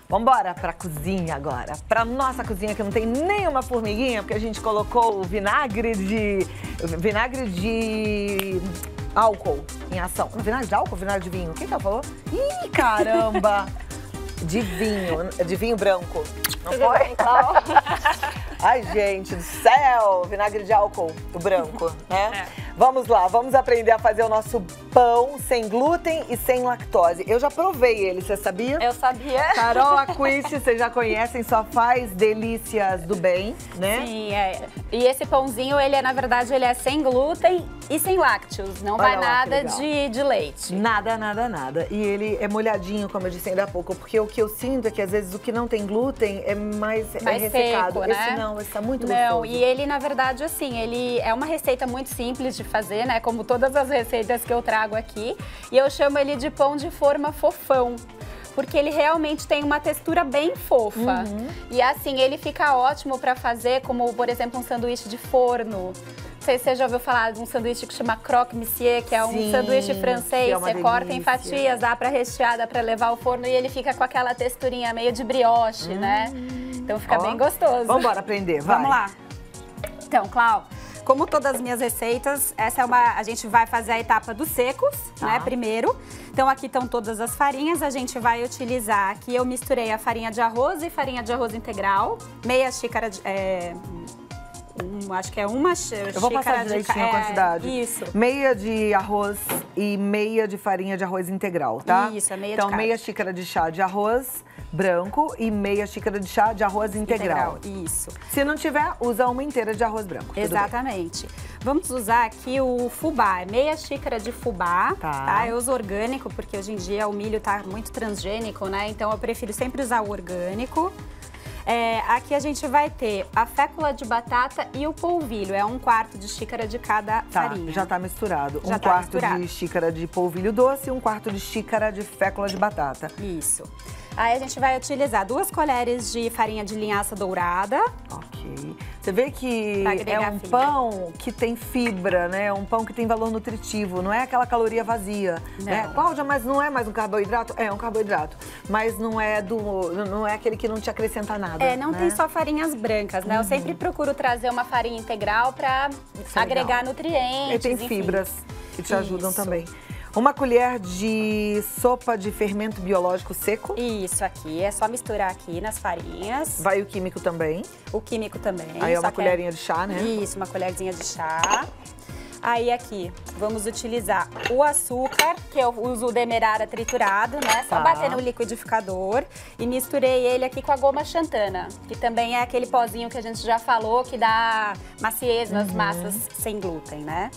Vambora pra cozinha agora. Pra nossa cozinha que não tem nenhuma formiguinha, porque a gente colocou o vinagre de álcool em ação. Vinagre de álcool ou vinagre de vinho? Quem que ela falou? Ih, caramba! De vinho branco. Não foi? Ai, gente do céu! Vinagre de álcool, o branco, né? Vamos lá, vamos aprender a fazer o nosso pão sem glúten e sem lactose. Eu já provei ele, você sabia? Eu sabia. Carol Acquist, vocês já conhecem, só faz delícias do bem, né? Sim, E esse pãozinho, ele é, na verdade, ele é sem glúten e sem lácteos. Não vai nada de leite. Nada, nada, nada. E ele é molhadinho, como eu disse ainda há pouco, porque o que eu sinto é que às vezes o que não tem glúten é mais ressecado. Seco, né? Esse não, esse tá muito gostoso. Não, e ele, na verdade, assim, ele é uma receita muito simples de fazer, né? Como todas as receitas que eu trago aqui. E eu chamo ele de pão de forma fofão. Porque ele realmente tem uma textura bem fofa. E assim, ele fica ótimo para fazer, como, por exemplo, um sanduíche de forno. Não sei se você já ouviu falar de um sanduíche que chama croque monsieur, que é um sanduíche francês. Você corta em fatias, dá para rechear, dá para levar ao forno e ele fica com aquela texturinha meio de brioche, né? Então fica bem gostoso. Vamos embora aprender, vai. Vamos lá. Então, Clau, como todas as minhas receitas, a gente vai fazer a etapa dos secos, né, primeiro. Então aqui estão todas as farinhas, a gente vai utilizar, aqui eu misturei a farinha de arroz e farinha de arroz integral, meia xícara de... acho que é uma xícara de... Eu vou passar direitinho a quantidade. Isso. Meia de arroz e meia de farinha de arroz integral, tá? Isso, é meia de Então, cada. meia xícara de chá de arroz branco e meia xícara de chá de arroz integral. Isso. Se não tiver, usa uma inteira de arroz branco. Exatamente. Vamos usar aqui o fubá, meia xícara de fubá, tá? Eu uso orgânico, porque hoje em dia o milho tá muito transgênico, né? Então eu prefiro sempre usar o orgânico. Aqui a gente vai ter a fécula de batata e o polvilho. É 1/4 de xícara de cada farinha. Já tá misturado. Já 1/4 de xícara de polvilho doce e 1/4 de xícara de fécula de batata. Isso. Aí a gente vai utilizar 2 colheres de farinha de linhaça dourada. Ok. Você vê que é um pão que tem fibra, né? É um pão que tem valor nutritivo, não é aquela caloria vazia. Né? Cláudia, mas não é mais um carboidrato? É um carboidrato, mas não é aquele que não te acrescenta nada. Não tem só farinhas brancas, né? Eu sempre procuro trazer uma farinha integral para agregar nutrientes. E tem fibras que te ajudam também. 1 colher de sopa de fermento biológico seco. Isso aqui, é só misturar aqui nas farinhas. Vai o químico também. O químico também. Aí é uma colherinha de chá, né? Isso, uma colherzinha de chá. Aí aqui, vamos utilizar o açúcar, que eu uso o demerara triturado, né? Só bater no liquidificador e misturei ele aqui com a goma xantana, que também é aquele pozinho que a gente já falou, que dá maciez nas massas sem glúten, né?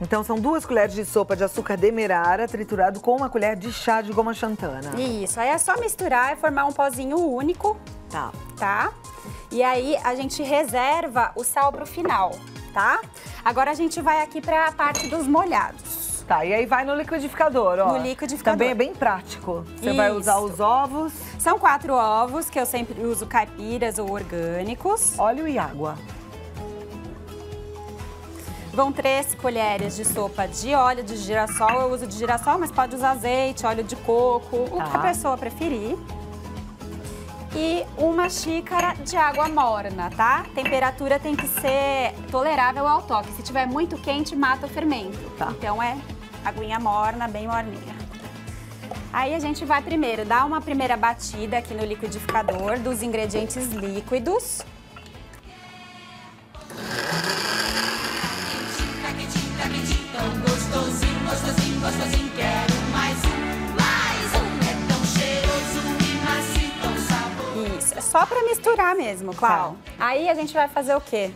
Então são 2 colheres de sopa de açúcar demerara triturado com 1 colher de chá de goma xantana. Isso, aí é só misturar e formar um pozinho único, tá? E aí a gente reserva o sal pro final, tá? Agora a gente vai aqui pra parte dos molhados. Tá, e aí vai no liquidificador, ó. No liquidificador. Também é bem prático. Você vai usar os ovos. São 4 ovos, que eu sempre uso caipiras ou orgânicos. Óleo e água. Vão 3 colheres de sopa de óleo de girassol. Eu uso de girassol, mas pode usar azeite, óleo de coco, o que a pessoa preferir. E 1 xícara de água morna, tá? Temperatura tem que ser tolerável ao toque. Se tiver muito quente, mata o fermento. Então é aguinha morna, bem morninha. Aí a gente vai primeiro dar uma primeira batida aqui no liquidificador dos ingredientes líquidos. Gostosinho, gostosinho, gostosinho, quero mais um, é tão cheiroso e macio, tão saboroso. Isso, é só pra misturar mesmo, Clau. Aí a gente vai fazer o quê?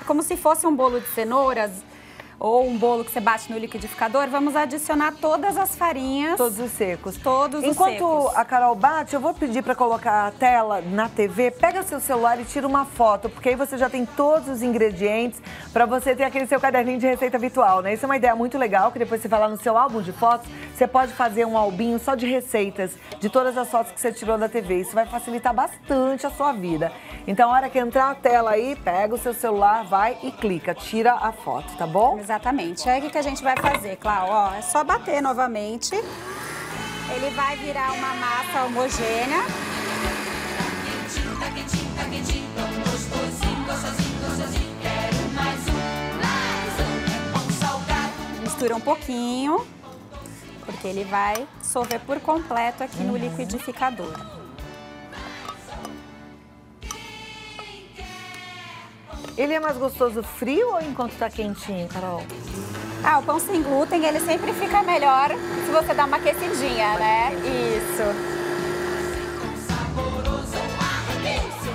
Como se fosse um bolo de cenouras ou um bolo que você bate no liquidificador, vamos adicionar todas as farinhas. Todos os secos. Todos os secos. Enquanto a Carol bate, eu vou pedir para colocar a tela na TV. Pega seu celular e tira uma foto, porque aí você já tem todos os ingredientes para você ter aquele seu caderninho de receita virtual, né? Isso é uma ideia muito legal, que depois você vai lá no seu álbum de fotos, você pode fazer um albinho só de receitas, de todas as fotos que você tirou da TV. Isso vai facilitar bastante a sua vida. Então, a hora que entrar a tela aí, pega o seu celular, vai e clica, tira a foto, tá bom? Exatamente. Aí o que a gente vai fazer, Clau? Ó, é só bater novamente. Ele vai virar uma massa homogênea. mistura um pouquinho, porque ele vai dissolver por completo aqui no liquidificador. Ele é mais gostoso frio ou enquanto tá quentinho, Carol? Ah, o pão sem glúten, ele sempre fica melhor se você dá uma aquecidinha, né? Isso. Saboroso, arrepicio,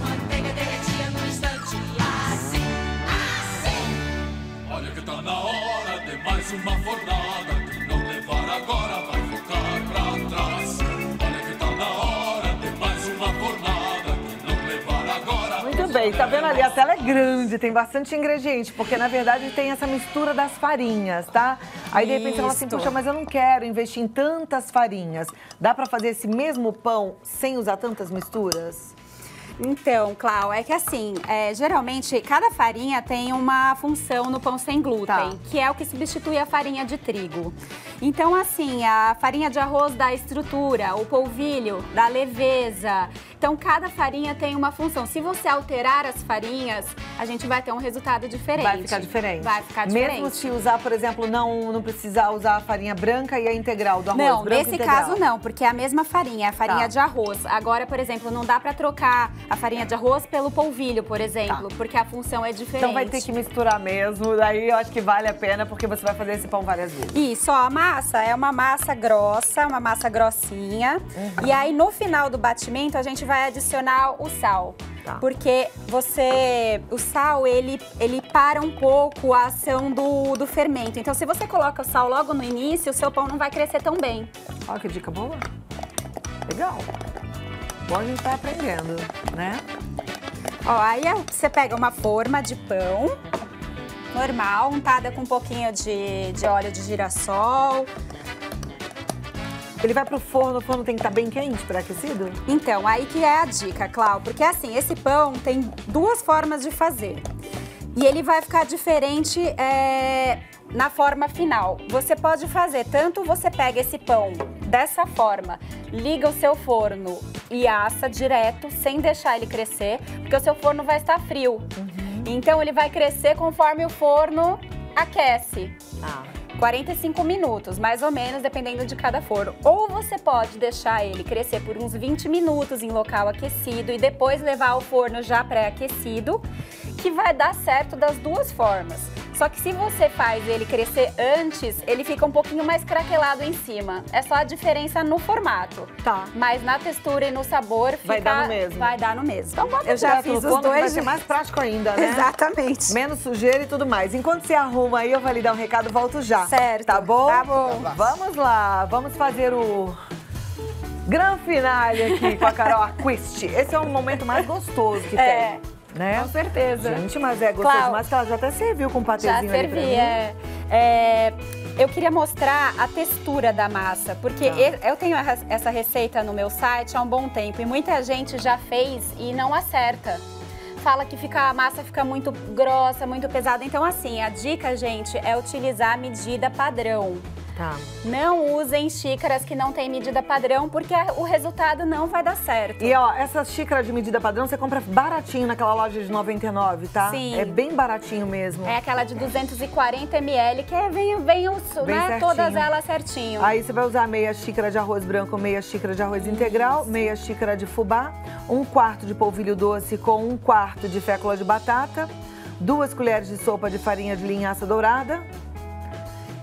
manteiga derretida no instante. Assim, assim. Olha que tá na hora de mais uma fornada. Quem não levar agora vai ficar pra trás. Olha que tá na hora de mais uma fornada. Quem não levar agora. Muito bem, tá vendo ali? A tela é grande, tem bastante ingrediente, porque na verdade tem essa mistura das farinhas, tá? Aí de repente você fala assim, Isso. poxa, mas eu não quero investir em tantas farinhas. Dá pra fazer esse mesmo pão sem usar tantas misturas? Então, Clau, é que assim, geralmente cada farinha tem uma função no pão sem glúten, Tá. que é o que substitui a farinha de trigo. Então, assim, a farinha de arroz dá estrutura, o polvilho dá leveza. Então, cada farinha tem uma função. Se você alterar as farinhas, a gente vai ter um resultado diferente. Vai ficar diferente. Vai ficar diferente. Mesmo se usar, por exemplo, não precisar usar a farinha branca e a integral do arroz. Não, branco nesse integral. caso não, porque é a mesma farinha, é a farinha Tá. de arroz. Agora, por exemplo, não dá pra trocar a farinha de arroz pelo polvilho, por exemplo, porque a função é diferente. Então vai ter que misturar mesmo, daí eu acho que vale a pena, porque você vai fazer esse pão várias vezes. Isso, ó, a massa é uma massa grossa, uma massa grossinha. E aí, no final do batimento, a gente vai adicionar o sal. Tá. Porque o sal, ele para um pouco a ação do fermento. Então, se você coloca o sal logo no início, o seu pão não vai crescer tão bem. Olha que dica boa. Legal. Bom, a gente tá aprendendo, né? Ó, aí você pega uma forma de pão normal, untada com um pouquinho de óleo de girassol. Ele vai pro forno, o forno tem que estar bem quente, pré-aquecido? Então, aí que é a dica, Clau, porque assim, esse pão tem duas formas de fazer. E ele vai ficar diferente na forma final. Você pode fazer, tanto você pega esse pão dessa forma, liga o seu forno e assa direto, sem deixar ele crescer, porque o seu forno vai estar frio. Então, ele vai crescer conforme o forno aquece. 45 minutos, mais ou menos, dependendo de cada forno. Ou você pode deixar ele crescer por uns 20 minutos em local aquecido e depois levar ao forno já pré-aquecido, que vai dar certo das duas formas. Só que se você faz ele crescer antes, ele fica um pouquinho mais craquelado em cima. É só a diferença no formato. Tá. Mas na textura e no sabor fica... Vai dar no mesmo. Vai dar no mesmo. Então bota Eu já direto fiz no os forno, que vai dois. ser mais prático ainda, né? Exatamente. Menos sujeira e tudo mais. Enquanto você arruma aí, eu vou lhe dar um recado, volto já. Certo. Tá bom? Tá bom. Vamos lá, vamos fazer o grande finale aqui com a Carol Acquist. Esse é o momento mais gostoso que tem, né? Com certeza. Gente, mas é gostoso Clau, demais que ela já até serviu com um Já patezinho ali pra servi, mim. Eu queria mostrar a textura da massa, porque eu tenho essa receita no meu site há um bom tempo e muita gente já fez e não acerta. Fala que a massa fica muito grossa, muito pesada. Então, assim, a dica, gente, é utilizar a medida padrão. Tá. Não usem xícaras que não têm medida padrão, porque o resultado não vai dar certo. E ó, essa xícara de medida padrão você compra baratinho naquela loja de 99, tá? Sim. É bem baratinho mesmo. É aquela de 240 ml, que vem Bem né, certinho. todas elas certinho. Aí você vai usar meia xícara de arroz branco, meia xícara de arroz integral, meia xícara de fubá, 1/4 de polvilho doce com 1/4 de fécula de batata, 2 colheres de sopa de farinha de linhaça dourada.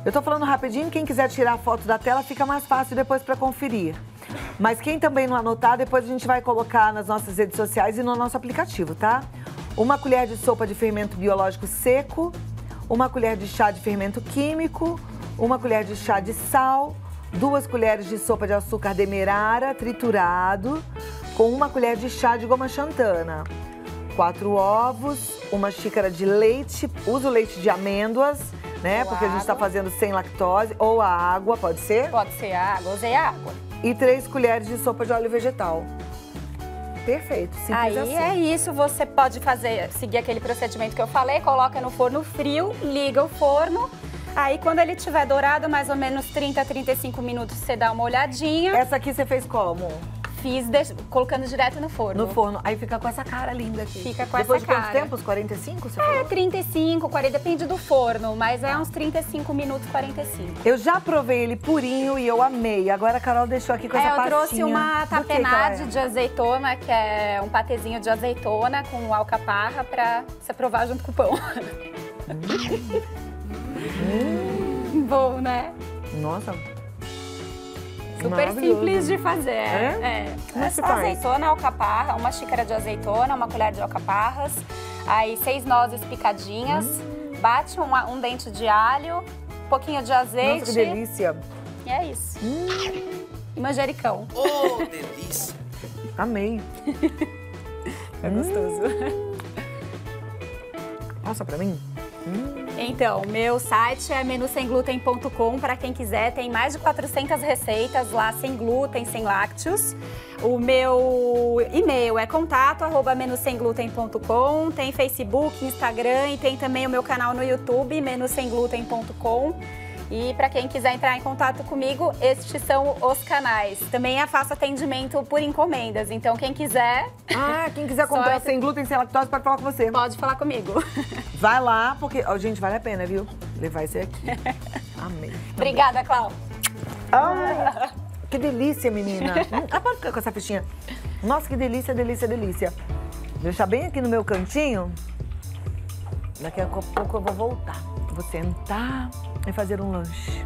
Eu tô falando rapidinho, quem quiser tirar a foto da tela fica mais fácil depois para conferir. Mas quem também não anotar, depois a gente vai colocar nas nossas redes sociais e no nosso aplicativo, tá? 1 colher de sopa de fermento biológico seco, 1 colher de chá de fermento químico, 1 colher de chá de sal, 2 colheres de sopa de açúcar demerara triturado, com 1 colher de chá de goma xantana, 4 ovos, 1 xícara de leite, usa o leite de amêndoas, né? Ou Porque a gente tá água. fazendo sem lactose, ou a água, pode ser? Pode ser a água, usei a água. E 3 colheres de sopa de óleo vegetal. Perfeito, simples Aí assim. é isso, você pode seguir aquele procedimento que eu falei, coloca no forno frio, liga o forno. Aí quando ele estiver dourado, mais ou menos 30 a 35 minutos, você dá uma olhadinha. Essa aqui você fez como? Fiz colocando direto no forno. No forno. Aí fica com essa cara linda aqui. Fica com Depois essa de quanto cara. tempo? Uns 45, você falou? 35, 40, depende do forno, mas é uns 35 minutos, 45. Eu já provei ele purinho e eu amei. Agora a Carol deixou aqui com essa Eu pastinha. trouxe uma Do que ela tapenade é? de azeitona, que é um patezinho de azeitona com alcaparra pra você provar junto com o pão. Bom, né? Nossa. Super Maravilhoso. simples de fazer. Como é que só faz? azeitona, alcaparra, uma xícara de azeitona, uma colher de alcaparras, aí 6 nozes picadinhas, bate um dente de alho, um pouquinho de azeite. Nossa, que delícia. E é isso. E manjericão. Oh, delícia! Amei. É gostoso. Nossa, pra mim? Então, meu site é menusemgluten.com, para quem quiser, tem mais de 400 receitas lá, sem glúten, sem lácteos. O meu e-mail é contato@menusemgluten.com, tem Facebook, Instagram e tem também o meu canal no YouTube, menusemgluten.com. E para quem quiser entrar em contato comigo, estes são os canais. Também eu faço atendimento por encomendas, então quem quiser... Ah, quem quiser comprar sem glúten, sem lactose, pode falar com você. Pode falar comigo. Vai lá, porque, ó, gente, vale a pena, viu? Levar esse aqui. Amei. Obrigada, Clau. Ai, que delícia, menina. Pode ficar com essa fichinha. Nossa, que delícia, delícia, delícia. Deixar bem aqui no meu cantinho. Daqui a pouco eu vou voltar. Vou sentar e fazer um lanche.